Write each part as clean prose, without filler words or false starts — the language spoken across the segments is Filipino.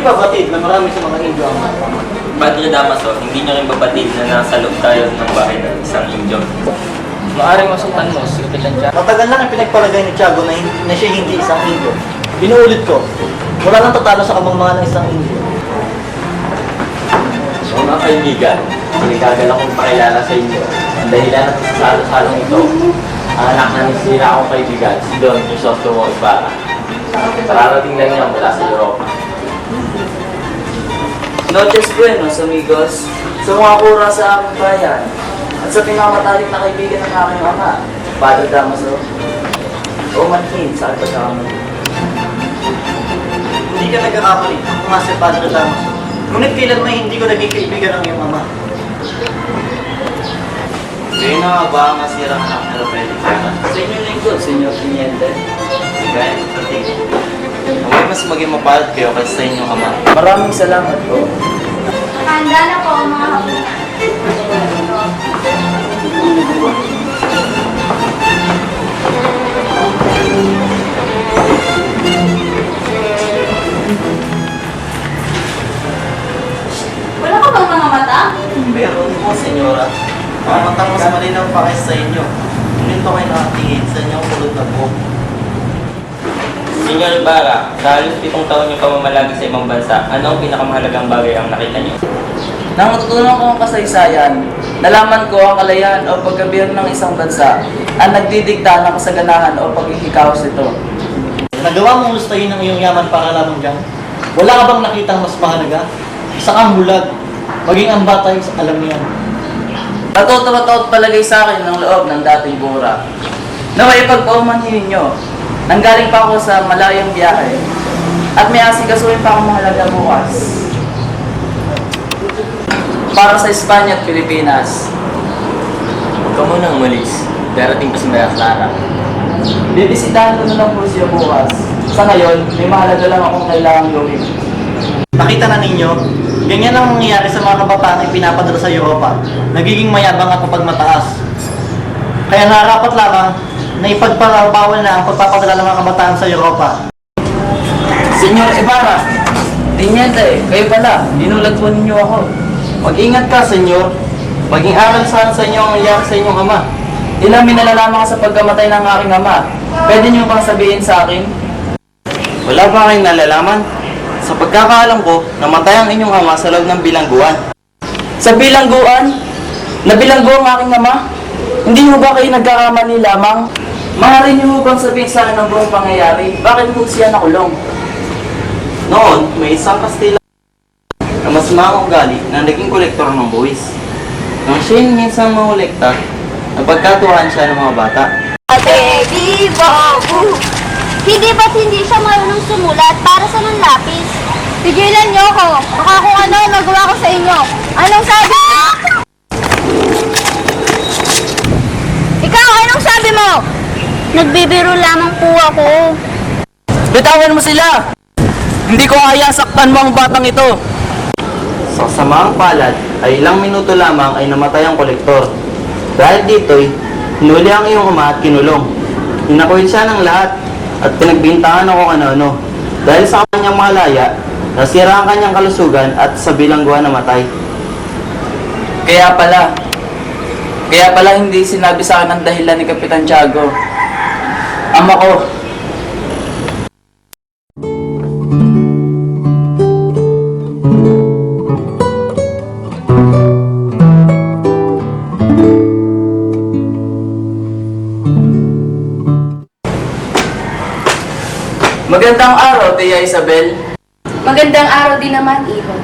niyo ba batid na marami sa mga Indio ang mama? Padre Damaso, hindi nyo rin babatid na nasa loob tayo ng bahay ng isang Indio. Maaring masukan mo si Kapitan Tiago. Matagal lang ang pinagpalagay ni Tiago na siya hindi isang Indio. Inuulit ko, wala nang tatalo sa kamangmangan ng isang Indio. So mga kaibigan, sinigagala kong pakilala sa inyo. Ang dahilan at sa salo-salong ito, ang anak na nisira akong kaibigan, si Don Crisostomo Ibarra. Kararating lang niya mula sa Europa. Noches buenos, amigos. Sa mga kura sa aming bayan at sa pinakamatalik na kaibigan ng aking ama, Padre Damaso. O manhin, saan pa siya kami? Hindi ka nagkakamali. Ako nga si Padre Damaso. Ngunit kailan may hindi ko naging kaibigan ng iyong ama. Kayo na nga ba ang masirang anak na Rafael Ibarra? Sa inyo lingkod, Senyor Tiniente. Kaya natin. Naway mas maging mapalad kayo kaysa sa inyong ama. Maraming salamat po. Handa na po ang mga hapon. Wala ka bang mga mata? Meron po, senyora. Mga matang mas malinaw pa kaysa sa inyo. Ngunit ko kayo nakatingin sa inyong kulot na buhok. Senyor Ibarra, sa halos 7 taon niyo pamamalagi sa ibang bansa, ano ang pinakamahalagang bagay ang nakita niyo? Nang natutunan ko ang kasaysayan, nalaman ko ang kalayaan o pagkabihag ng isang bansa ang nagdidikta ng kasaganahan o paghihikaos nito. Nagawa mong gustahin ng iyong yaman para lamang dyan? Wala ka bang nakitang mas mahalaga? Isa kang bulag. Maging ang batay, alam niyan. Natutuwa-taot palagay sa akin ng loob ng dating bura. Naway ipagpaumanhin ninyo, nanggaling pa ako sa malayong biyahe at may asikasuhin pa akong mahalaga bukas para sa Espanya at Pilipinas. Huwag ka munang umalis. Darating pa si Maria Clara. Bibisitahan ko na lang po siya bukas. Sa ngayon, may mahalaga lang akong kailangang gawin. Nakita na ninyo, ganyan ang nangyayari sa mga kabataan ay pinapadala sa Europa. Nagiging mayabang at kapag mataas. Kaya narapat lamang na ipagpapawal na ang pagpapadala ng mga kabataan sa Europa. Senyor Ibarra, Tiniente, kayo pala, inulat po ninyo ako. Mag-ingat ka, senyor. Maging aral sana sa inyo ang nangyari sa inyong ama. Ilang minalalaman ka sa pagkamatay ng aking ama. Pwede niyo bang sabihin sa akin? Wala ba kayong nalalaman? Sa pagkakaalam ko, namatay ang inyong ama sa loob ng bilangguan. Sa bilangguan? Nabilanggo ang aking ama? Hindi mo ba kayo nagkakamali lamang? Maaari niyo bang sabihin sa akin ang buong pangyayari? Bakit mo siya nakulong? Noon, may isang Kastila na mas ugali na naging kolektor ng buwis. Nang siya yung minsan mangolekta, napagkatuhan siya ng mga bata. Ate, di ba? Hindi ba't hindi siya marunong sumulat para sa ng lapis? Tigilan niyo ako. Baka kung ano ang nagawa ko sa inyo. Anong sabi mo? Ikaw, anong sabi mo? Nagbibiro lamang po ako. Bitawan mo sila! Hindi ko kaya saktan mo ang batang ito! Sa kasamaang palad ay ilang minuto lamang ay namatay ang kolektor. Dahil dito'y, hinuli ang iyong ama at kinulong. Hinakuin siya ng lahat at pinagbintangan ako ano-ano. Dahil sa kanyang malaya, nasira ang kanyang kalusugan at sa bilangguan namatay. Kaya pala hindi sinabi sa akin ang dahilan ni Kapitan Tiago. Ama ko, magandang araw, Tia Isabel. Magandang araw din naman, Iho.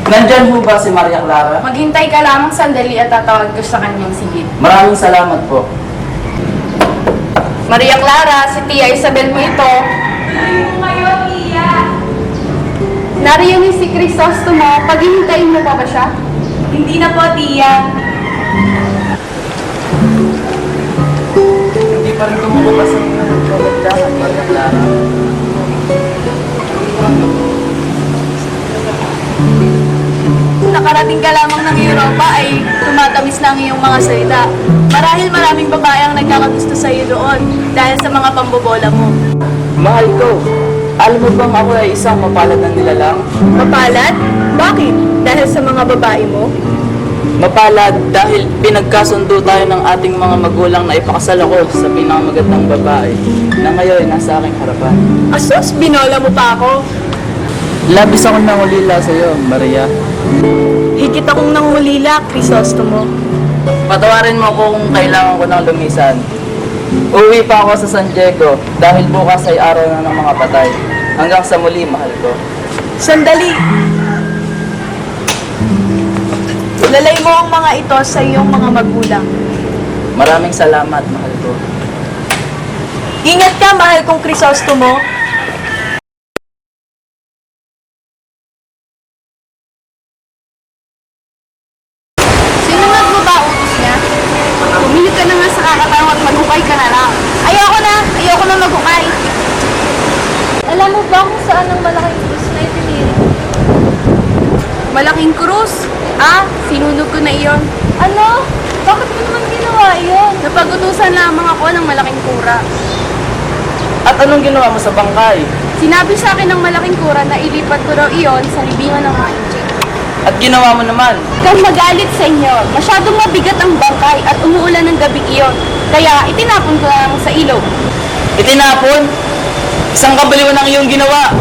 Nandyan ho ba si Maria Clara? Maghintay ka lamang sandali at tatawag ko sa kanyang silid. Maraming salamat po. Maria Clara, si Tia Isabel mo ito. Nariyan ni si Crisostomo. Paghihintayin mo pa ba siya? Hindi na po, Tia. Hindi pa rin kumulabas ang nagkagagdahan, Maria Clara. Nakarating ka lamang ng Europa ay tumatamis na ang iyong mga salita. Marahil maraming babae ang nagkakagusto sa iyo doon dahil sa mga pambobola mo. Mahal ko, Alam mo bang ako ay isang mapalad na nilalang? Mapalad? Bakit? Dahil sa mga babae mo? Mapalad dahil pinagkasundo tayo ng ating mga magulang na ipakasal ako sa pinakamagandang babae na ngayon nasa aking harapan. Asos, binola mo pa ako. Labis ako nangulila sa iyo, Maria. Higit akong nangulila, Crisostomo. Patawarin mo ako kung kailangan ko ng lumisan. Uwi pa ako sa San Diego dahil bukas ay araw na ng mga patay. Hanggang sa muli, mahal ko. Sandali. Ilalay mo ang mga ito sa iyong mga magulang. Maraming salamat, mahal ko. Ingat ka, mahal kong Crisostomo. Sino nagbaba utos niya? Pumili ka na nga sa kakatawa at maghukay ka na lang. Ayoko na maghukay. Alam mo ba kung saan ang malaking krus na itinirin? Malaking krus. Sinunog ko na iyon. Ano? Bakit mo naman ginawa yun? Napag-utusan lamang ako ng malaking kura. At anong ginawa mo sa bangkay? Sinabi sa akin ng malaking kura na ilipat ko raw iyon sa libingan ng mga inchik. At ginawa mo naman? Kang magalit, senyor. Masyadong mabigat ang bangkay at umuulan ng gabi iyon. Kaya itinapon ko lang sa ilog. Itinapon? Isang kabaliwan ang iyong ginawa.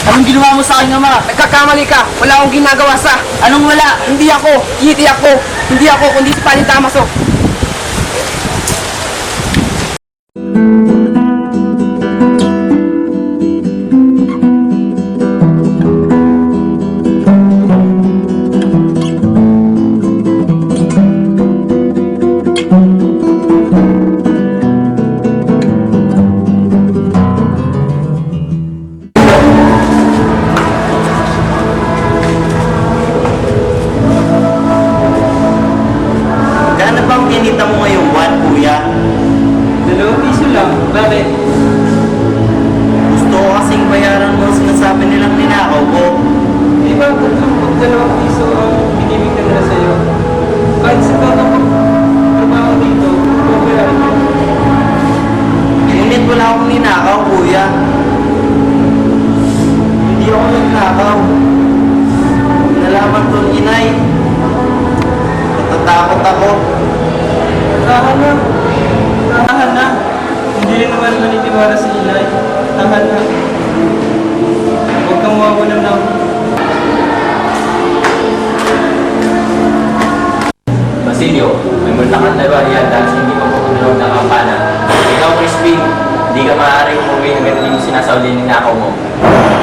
Anong ginawa mo sa akin, Ama? Nagkakamali ka. Wala akong ginagawa sa... Anong wala? Hindi ako. Hindi ako. Hindi ako, kundi si Palin Damaso. Gaano bang kinita mo ngayong buwan, kuya? 2 piso lang. Bakit? Gusto ko kasing bayaran mo ang sinasabi nilang ninakaw ko. Di ba 2 piso ang binibig na nila sa'yo? Kahit sa trabaho dito, babayaran mo. Ngunit wala akong ninakaw, kuya. Hindi ako nagnakaw. Nalaman ko ng inay. Natatakot ako. Tahan na. Tahan na. Hindi rin naman manitiwala si inay. Tahan na. Huwag kang mawawalan ng... Basilio, may multa kang nabariyan dahil hindi mo pupunod ng kampana. Ikaw, Crispin, hindi ka maaaring umuwi na ganun yung sinasauli ng nakaw mo.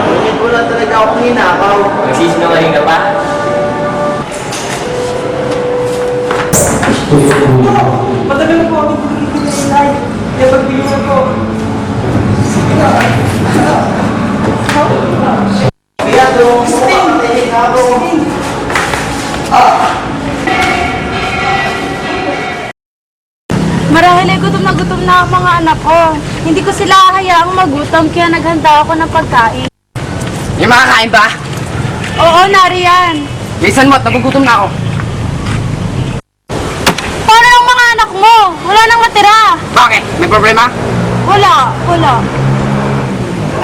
Ngunit wala talaga akong ninakaw. Nagsisinungaling ka pa? Matagal na po ako pinigil ng inay. Kaya pagbilisan ko. Kaya doon mo ang ninakaw. Marahil ay gutom na ang mga anak ko. Hindi ko sila hayaang magutom kaya naghanda ako ng pagkain. May makakain ba? Oo, nariyan. Bilisan mo at nagugutom na ako. Paano yung mga anak mo? Wala nang matira. Bakit? May problema? Wala.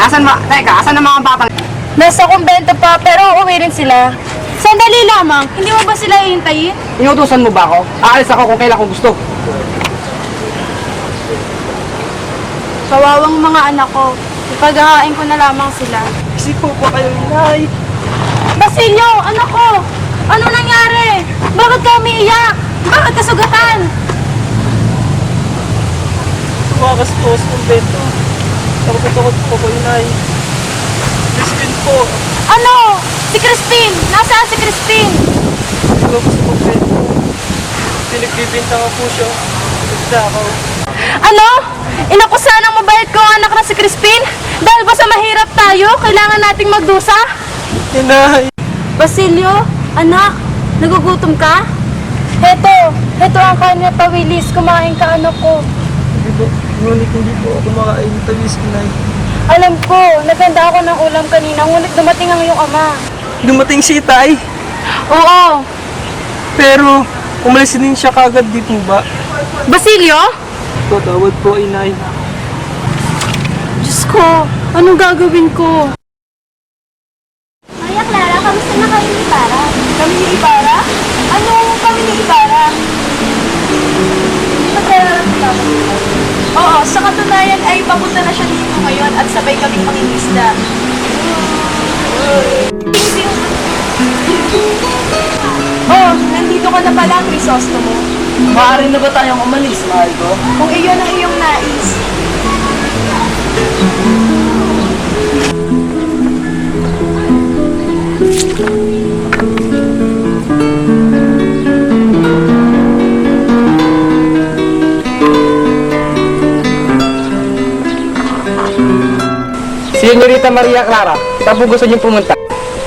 Asan asan ang mga batang? Nasa kumbento pa pero uuwi rin sila. Sandali lamang, hindi mo ba sila hihintayin? Inutusan mo ba ako? Aalis ako kung kailan ko gusto. Kawawang mga anak ko. Ipaghahain ko na lamang sila. Isip po ba kayo, inay? Basilio, anak ko! Ano nangyari? Bakit ka umiiyak? Bakit ka sugatan? Tumakas po sa kumbento. Takot po ko, inay. Crispin po. Ano? Si Crispin! Nasaan si Crispin? Tumakas sa kumbento. Pinagbibinta nga po siya. Nagdakaw. Ano? Inakusahan ng mabait ko ang anak na si Crispin? Dahil ba sa mahirap tayo, kailangan nating magdusa? Inay! Basilio, anak, nagugutom ka? Heto ang kanya tawilis. Kumain ka, anak ko. Ngunit hindi po ako kumakain. Tamis, inay. Alam ko, naganda ako ng ulam kanina, ngunit dumating ang iyong ama. Dumating si Itay. Oo. Pero, umalis din siya kagad, di po ba? Basilio, Patawad po, inay. Diyos ko, anong gagawin ko? Maria Clara, kamusta na kayo ni Ibarra? Kami ni Ibarra? Anong kami ni Ibarra? Oo, sa katunayan ay papunta na siya dito ngayon at sabay kaming mangingisda. Oh, nandito ka na pala, Crisostomo. Maaari na ba tayong umalis, mahal ko? Kung iyon ang iyong nais. Senyorita Maria Clara, saan po gusto niyong pumunta?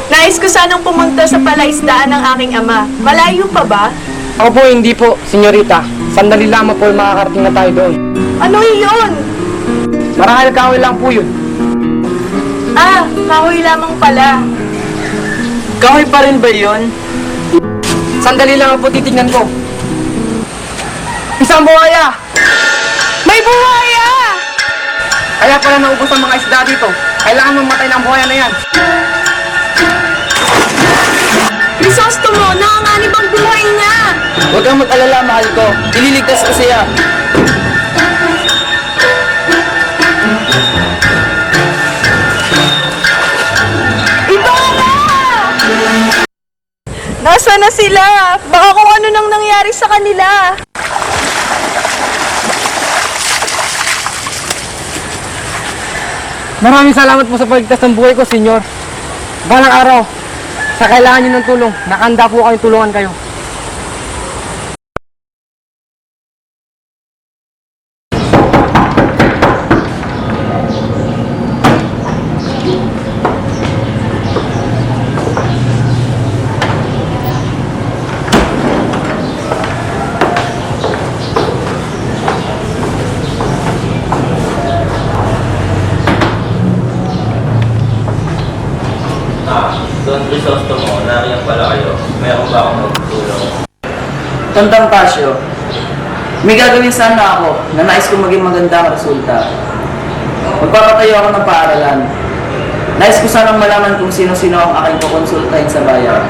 Nais ko sanang pumunta sa palaisdaan ng aking ama. Malayo pa ba? Ako po hindi po, senyorita. Sandali lamang po makakarating na tayo doon. Ano iyon? Marahil kahoy lang po yun. Ah, kahoy lamang pala. Kahoy pa rin ba yun? Sandali lang po titignan ko. Isang buhaya! May buhaya! Kaya pala naubos ang mga isda dito. Kailangan mamatay ng buhaya na yan. Crisostomo, nanganganib ang buhay niya! Huwag kang mag-alala, mahal ko. Ililigtas ko siya. Ibarra! Nasaan na sila? Baka kung ano nang nangyari sa kanila. Maraming salamat po sa pagligtas ng buhay ko, senyor. Balang araw, sa kailangan niyo ng tulong, nakanda po kayong tulungan kayo. Don Crisostomo, nariyan pala kayo. Mayroon ba akong magtulong? Tandang Pasyo, may gagawin sana ako na nais ko maging maganda ang resulta. Magpapatayo ako ng paaralan. Nais ko sanang malaman kung sino-sino ang aking kukonsultahin sa bayan.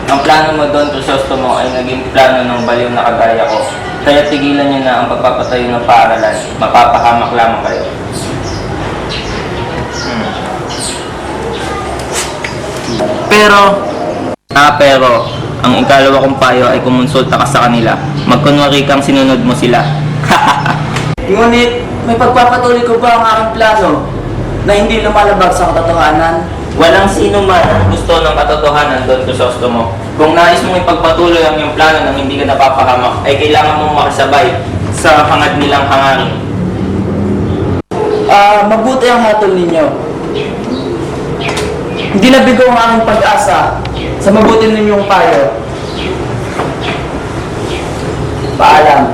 Ang plano mo, Don Crisostomo, ay naging plano ng baliw na kagaya ko. Kaya tigilan niyo na ang pagpapatayo ng paaralan. Mapapahamak lamang kayo. Pero, ang ikalawa kong payo ay kumonsulta ka sa kanila. Magkunwari kang sinunod mo sila. Ngunit, may pagpapatuloy ko ba ang aking plano na hindi lumalabag sa katotohanan? Walang sino man ang gusto ng katotohanan, Don Crisostomo. Kung nais mong ipagpatuloy ang iyong plano nang hindi ka napapahamak, ay kailangan mong makisabay sa hangad nilang hangarin. Mabuti ang hatol ninyo. Hindi nabigo ang aking pag-asa sa mabuti ninyong payo. Paalam.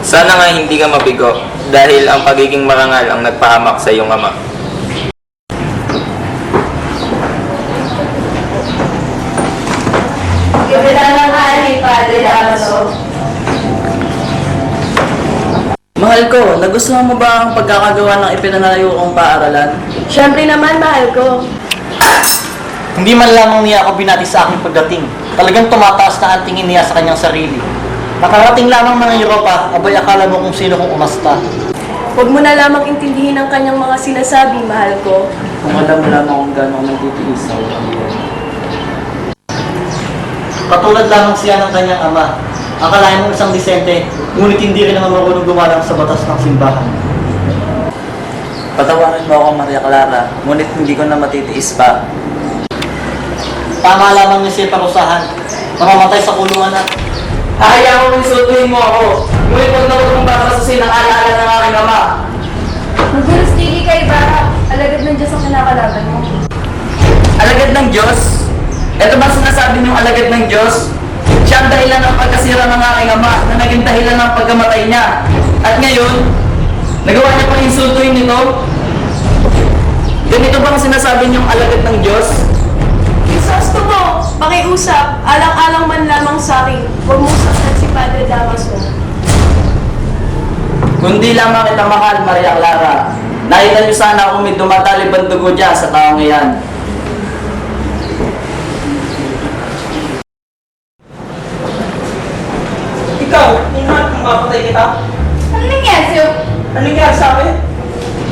Sana nga hindi ka mabigo dahil ang pagiging marangal ang nagpahamak sa iyong ama. Padre Damaso. Mahal ko, nagustuhan mo ba ang pagkakagawa ng ipinanalayo kong paaralan? Siyempre naman, mahal ko. Hindi man lamang niya ako binati sa aking pagdating. Talagang tumataas na ang tingin niya sa kanyang sarili. Nakarating lamang ng Europa, abay akala mo kung sino kong umasta. Huwag mo na lamang intindihin ang kanyang mga sinasabi, mahal ko. Kung alam mo lamang kung gaano ako nagtitiis sa ulang iyon. Katulad lamang siya ng kanyang ama. Akalain mo isang disente, ngunit hindi rin naman marunong gumalang sa batas ng simbahan. Patawarin mo ako, Maria Clara, ngunit hindi ko na matitiis pa. Tama lamang niya siya parusahan. Mamamatay sa kulungan at Hahayaan mo insultuhin mo ako. Ngunit huwag na huwag mong babasusin ang alaala ng aking ama. Magdurustigi ka, Ibarra. Alagad ng Diyos ang kinakalaban mo. Alagad ng Diyos? Ito ba sinasabi niyong alagad ng Diyos? Siya ang dahilan ng pagkasira ng aking ama na naging dahilan ng pagkamatay niya. At ngayon, nagawa niya pang insultuhin nito? Ganito ba ang sinasabi niyong alagad ng Diyos? Crisostomo, pakiusap, alang-alang man lamang sa sa akin, huwag mong saktan si Padre Damaso. Kundi lamang kita mahal, Maria Clara. Nakita niyo sana kung may dumatalib ang dugo dyan sa taong iyan. Ikaw, hinahanap kung mapatay kita? Ano nangyari sa'yo? Ano nangyari sa akin?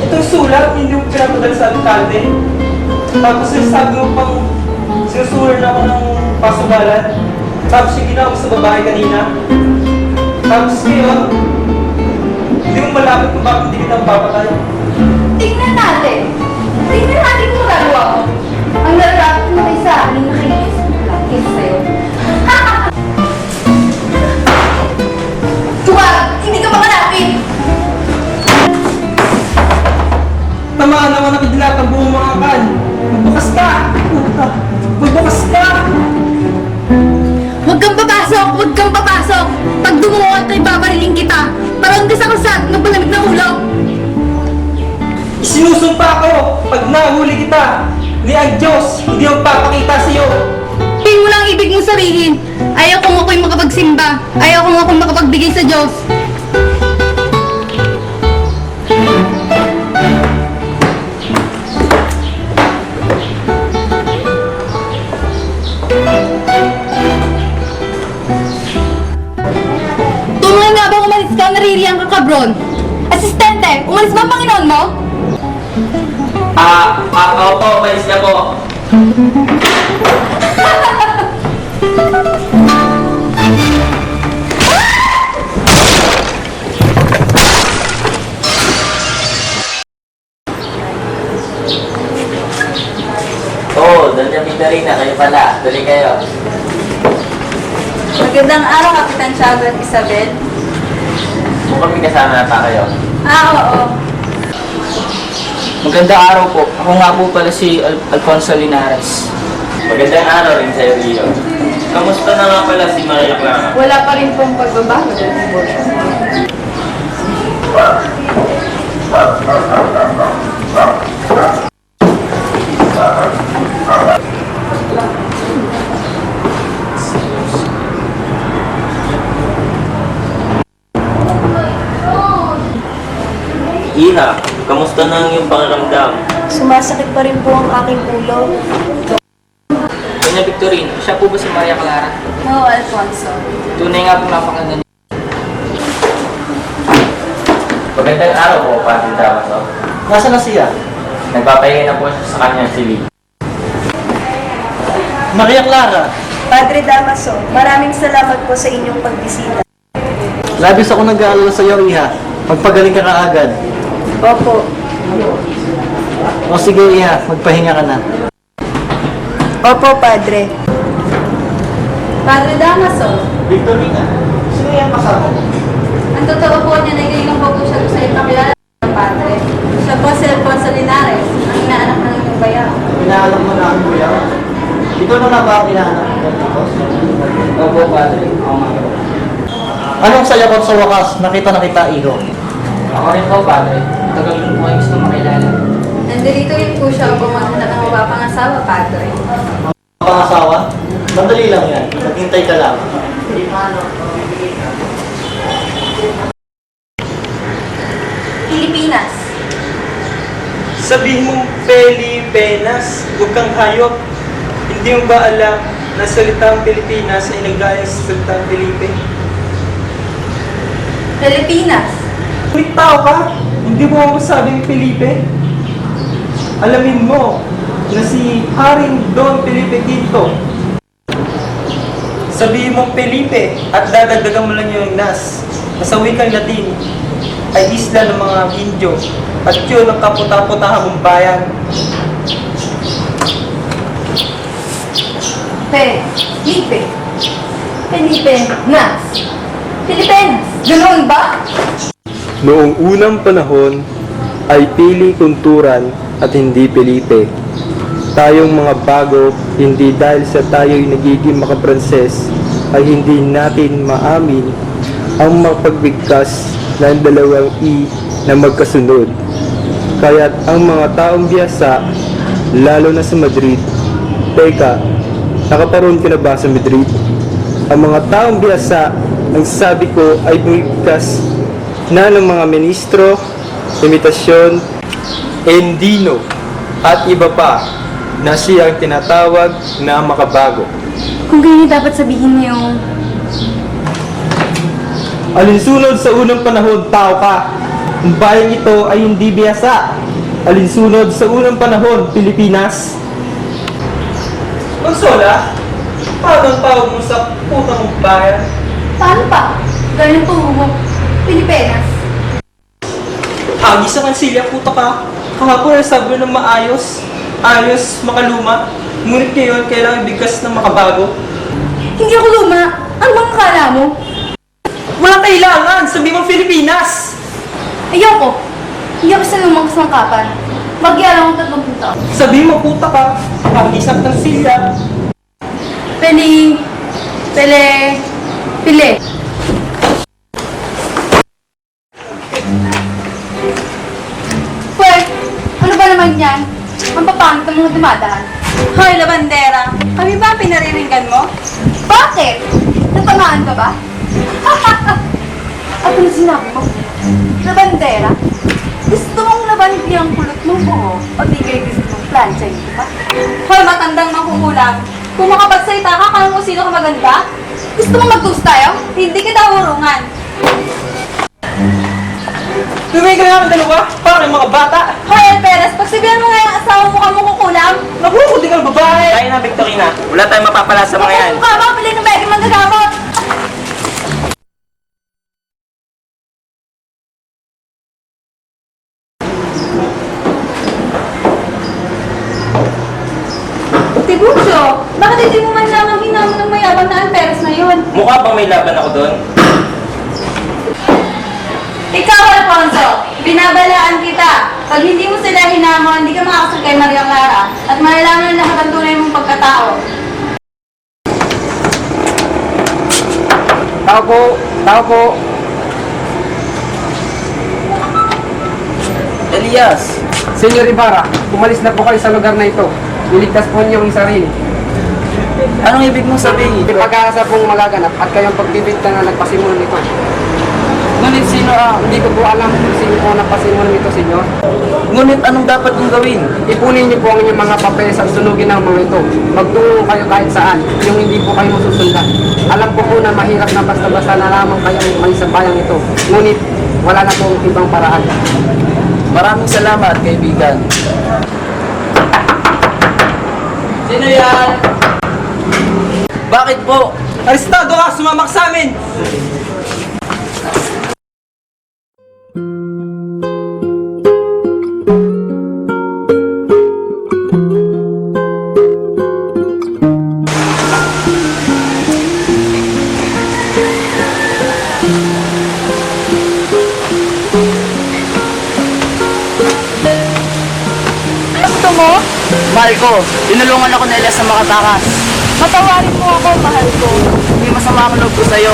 Itong sulat, hindi mo pinapadala sa alkalde. Tapos sabi mo pang sinusulan ako ng pasugalan. Tapos yung ginawa mo sa babae kanina. Tapos ngayon, hindi mo malapit kung bakit hindi kita papatay. Tingnan natin. Tingnan natin kung magagawa ko. Ang narapit mo kay sa akin, nakikis sa'yo. Tuwag! Hindi ka makalapit! Tamaan naman ang idilat ang buong mga kan. Magbukas ka! Magbukas ka! Huwag kang papasok! Huwag kang papasok! Pag dumuot ay babariling kita! Parang ka sa kusat ng palamig na ulo! Sinusumpa ko! Pag nahuli kita, ni ang Diyos, hindi magpapakita sa iyo. Pin mo lang ang ibig mong sabihin! Ayaw kong ako'y makapagsimba! Ayaw kong ako'y makapagbigay sa Diyos! Tunay nga ba umalis ka? Naririyang ka, kabron! Asistente! Umalis ba ang Panginoon mo? Opo, umalis na po. Oh, Doña Vitorina, kayo pala. Tuloy kayo. Magandang araw, Kapitan Tiago at Isabel. Kung kami kasama na pa kayo. Oo. Magandang araw po. Ako nga po pala si Alfonso Linares. Magandang araw rin sa'yo, Rio. Kamusta na nga pala si Maria Clara? Wala pa rin pong pagbabago ng divorce. Iha, kamusta na ang iyong pakiramdam? Sumasakit pa rin po ang aking ulo. Doña Victorine, siya po ba si Maria Clara? No, Alfonso. Tunay nga po napakaganda niya. Magandang araw po, Padre Damaso. Nasaan na siya? Nagpapahinga na po siya sa kanyang silid. Maria Clara, Padre Damaso, maraming salamat po sa inyong pagbisita. labis ako nag-aalala sa iyo, Iha. Magpagaling ka kaagad. Opo. O sige, Iha, magpahinga ka na. Opo, Padre. Padre Damaso, Victorina, sino yan kasama mo? ang totoo po niya na ngayon po po siya sa ipakilala ng Padre. Siya po si Alfonso Linares, ang inaanak ng inyong bayan. Pinaalam mo na ang kuya. Ikaw na nga ba ang hinahanap mo dito? Opo, Padre. Ako nga po. Anong saya ko sa wakas? Nakita na kita, Iho. Ako rin po, Padre. Tagal ko po kayo gusto makilala. Nandito rin po siya upang maghanap ng mapapangasawa, Padre. Pangasawa? Madali lang yan. Naghintay ka lang. Pilipinas. Sabihin mong Pilipinas, huwag kang hayop. Hindi mo ba alam na salitang Pilipinas ay naggaling sa salitang Felipe? Pilipinas. May tao ka? Hindi mo ako sabing Felipe? Alamin mo na si Haring Don Felipe V. Sabihin mo Felipe at dadagdagan mo lang yung nas na sa wikang Latin ay isla ng mga Indyo at yun ang kaputa-putahan mong bayan. Felipe. Pilipinas. Pilipinas. Ganun ba? Noong unang panahon ay pili kunturan at hindi Felipe. Tayong mga bago, hindi dahil sa tayo'y nagiging makapranses, ay hindi natin maamin ang mapagbigkas ng dalawang I na magkasunod. Kaya't ang mga taong biyasa, lalo na sa Madrid, teka, nakaparoon ka na ba sa Madrid? Ang mga taong biyasa, ang sabi ko ay bumibigkas na ng mga ministro, imitasyon, endino, at iba pa na siya ang tinatawag na makabago. Kung ganyan dapat sabihin mo yung... Alinsunod sa unang panahon, tao ka. Ang bayang ito ay hindi biyasa. Alinsunod sa unang panahon, Pilipinas. Consola, paano ang tawag mo sa putang mong bayan? Paano pa? Ganyan turo mo. Pilipinas. Hagis sa kansilya, puta ka. Kahapon ay sabi ng maayos, ayos, makaluma. Ngunit ngayon, kailangan bigkas ng makabago. Hindi ako luma. Ano bang akala mo? Walang kailangan! Sabi mong Pilipinas! Ayoko. Hindi ako sa lumang kasangkapan. Magyara akong 30 taon. Sabi mo, puta ka. Hagis sa kansilya. Pili. Pwede, ano ba naman yan? Ang papangit ng mga dumadaan. Hoy, labandera! Kami ba ang pinariringgan mo? Bakit? Natamaan ka ba? Ano na sinabi mo? Labandera? Gusto mong labanti ang kulot mong buho o di kayo gusto mong plancha ito pa? Hoy, matandang mangkukulam! Kung makapagsalita ka, kung sino ka maganda? Gusto mong mag-toast tayo? Hindi kita urungan! Tumigil na kami dalawa para mga bata. Hoy, Alperes, pagsabihan mo nga yung asawa mo ka kukulam! Nabukuti ka ng babae. Tayo na, Victorina. Wala tayong mapapala sa mga yan. Mukha mo, pili ng bagay manggagamot! Tiburcio, bakit hindi mo man lang ang hinamon ng mayabang na Alperes na yun? Mukha bang may laban ako doon? Ikaw, Alfonso, binabalaan kita. Pag hindi mo sila hinamon, hindi ka makakasal kay Maria Clara at malalaman na lahat ang tunay mong pagkatao. Tao po, tao po. Elias! Senyor Ibarra, umalis na po kayo sa lugar na ito. Iligtas po niyo ang sarili. Anong ibig mong sabihin? May pag-asa pong magaganap at kayong pagbibigta na nagpasimula nito. Ngunit sino Hindi ko po alam kung sino po nagpasimula nito, senyor. Ngunit anong dapat kong gawin? Ipunin niyo po ang inyong mga papeles at sunugin ang mga ito. Magtungo kayo kahit saan, yung hindi po kayo masusundan. Alam ko po na mahirap na basta-basta na lamang kayong may sa bayang ito. Ngunit wala na pong ibang paraan. Maraming salamat, kaibigan. Sino yan? Bakit po? Arestado ka! Sumamak sa amin! Gusto mo? Mahal ko, tinulungan ako ni Elias sa makatakas. Patawarin mo ako, mahal ko. Hindi masama ang loob ko sa'yo.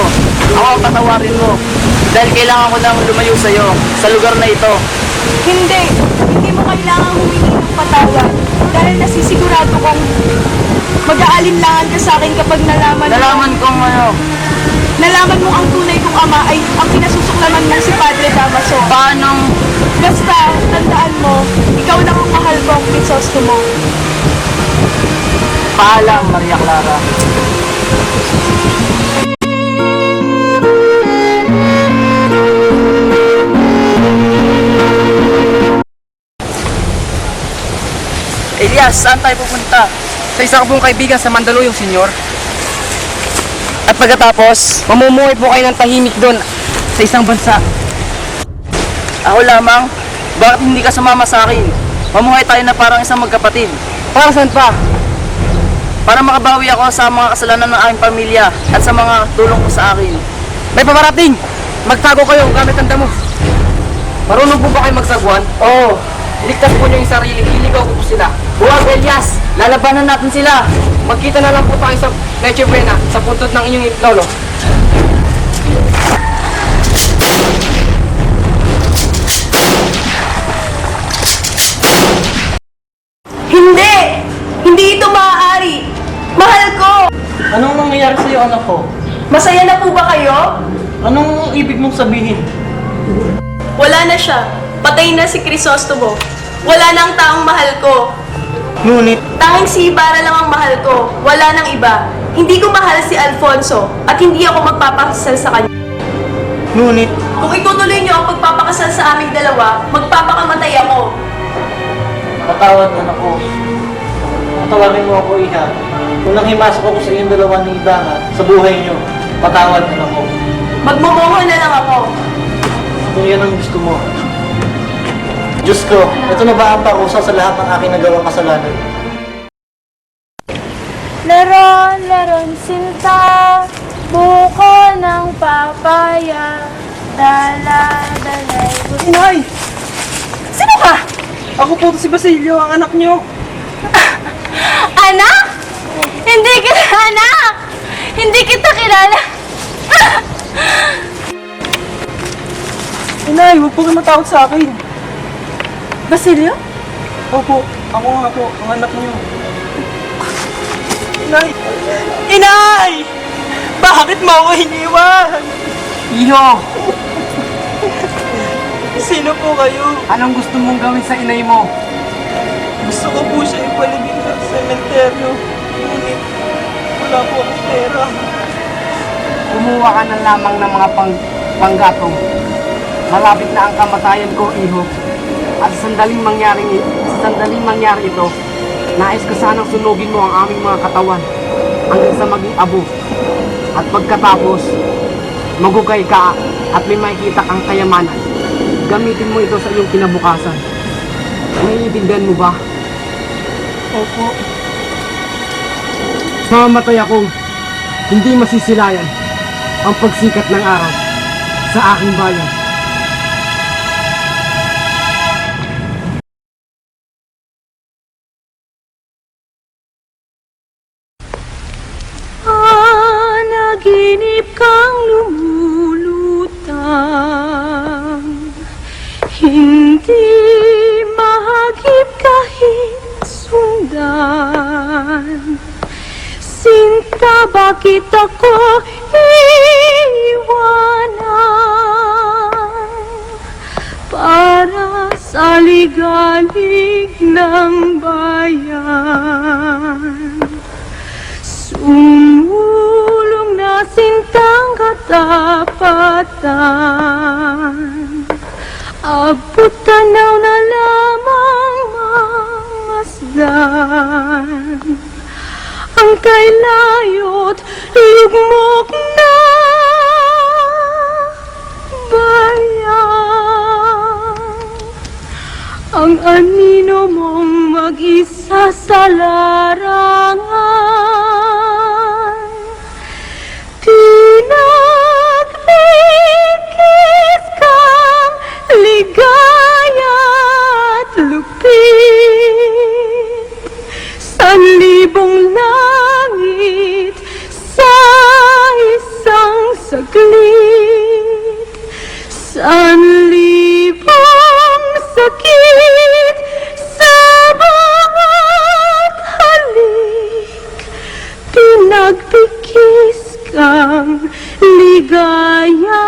Ako ang patawarin mo. Dahil kailangan ko nang lumayo sa'yo sa lugar na ito. Hindi. Hindi mo kailangang humingi ng patawad. Dahil nasisigurado kong mag-aalinlangan ka sa akin kapag Nalaman kong nalaman mo ang tunay kong ama ay ang pinasusuklaman mo si Padre Damaso. paanong Basta, tandaan mo, ikaw lang ang mahal ko ang Crisostomo. paalam, Maria Clara. Elias, saan tayo pupunta? Sa isa ko pong kaibigan sa Mandaluyong, senyor. At pagkatapos, Mamumuhay po kayo ng tahimik doon sa isang bansa. ako lamang, bakit hindi ka sumama sa akin? Mamuhay tayo na parang isang magkapatid. Para saan pa? Para makabawi ako sa mga kasalanan ng aking pamilya at sa mga tulong ko sa akin. May paparating! Magtago kayo gamit ang damo. Marunong po ba kayo magsagwan? Oo. Iligtas po niyo yung sarili. Iligaw ko po sila. Huwag, Elias! Lalabanan natin sila! Magkita na lang po tayo sa Leche Buena sa puntod ng inyong lolo. Hindi! Hindi ito maaari! Mahal ko! Anong nangyayari sa'yo, anak ko? Masaya na po ba kayo? Anong ibig mong sabihin? Wala na siya. Patay na si Crisostomo. Wala na ang taong mahal ko. Ngunit, Tanging si Ibarra lang ang mahal ko. Wala nang iba. Hindi ko mahal si Alfonso at hindi ako magpapakasal sa kanya. ngunit, Kung itutuloy niyo ang pagpapakasal sa aming dalawa, magpapakamatay ako. patawad anak ko. Patawarin mo ako, Iha. Kung nanghimasok ako sa iyong dalawa ni Ibarra sa buhay niyo, patawad anak ko. Magmumungo na lang ako. Kung yan ang gusto mo. Diyos ko, ito na ba ang parusa sa lahat ng aking nagawang kasalanan? Laron sinta, buko ng papaya, dala-dalay. Inay! Sino ka? Ako po si Basilio, ang anak niyo. Anak? Hindi kita anak! Hindi kita kilala. Inay, huwag po kayo matakot sa akin. Basilio? Opo, ako nga po, ang anak niyo. Inay! Inay! Bakit mo ako iniwan? Iho, Sino po kayo? anong gusto mong gawin sa inay mo? Gusto ko po siya ipalibing sa sementeryo. Ngunit, wala po akong pera. Kumuha ka na lamang ng mga panggatong. Malapit na ang kamatayan ko, Iho. At sa sandaling mangyari ito, nais ko sanang sunugin mo ang aming mga katawan hanggang sa maging abo. At pagkatapos, magugay ka at may makikita kang kayamanan. Gamitin mo ito sa iyong kinabukasan. Naiintindihan mo ba? Opo. Mamamatay akong hindi masisilayan ang pagsikat ng araw sa aking bayan. Naginip kang lumulutang, hindi mahagip kahit sundan. Sinta, bakit ako iwanan? Para sa ligalig ng bayan. Sumulong na sintang katapatan, abot tanaw na lamang mamasdan. Ang kailayo't lugmok na bayan. Ang anino mong mag-isa sa larangan, pinaglikis kang ligaya at lupit. Sanlibong langit sa isang saglit, sanlibong sakit sa bawat halik. Pinagpikis kang ligaya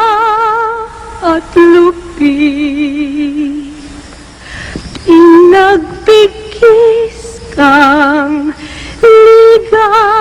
at lupit. Pinagpikis kang ligaya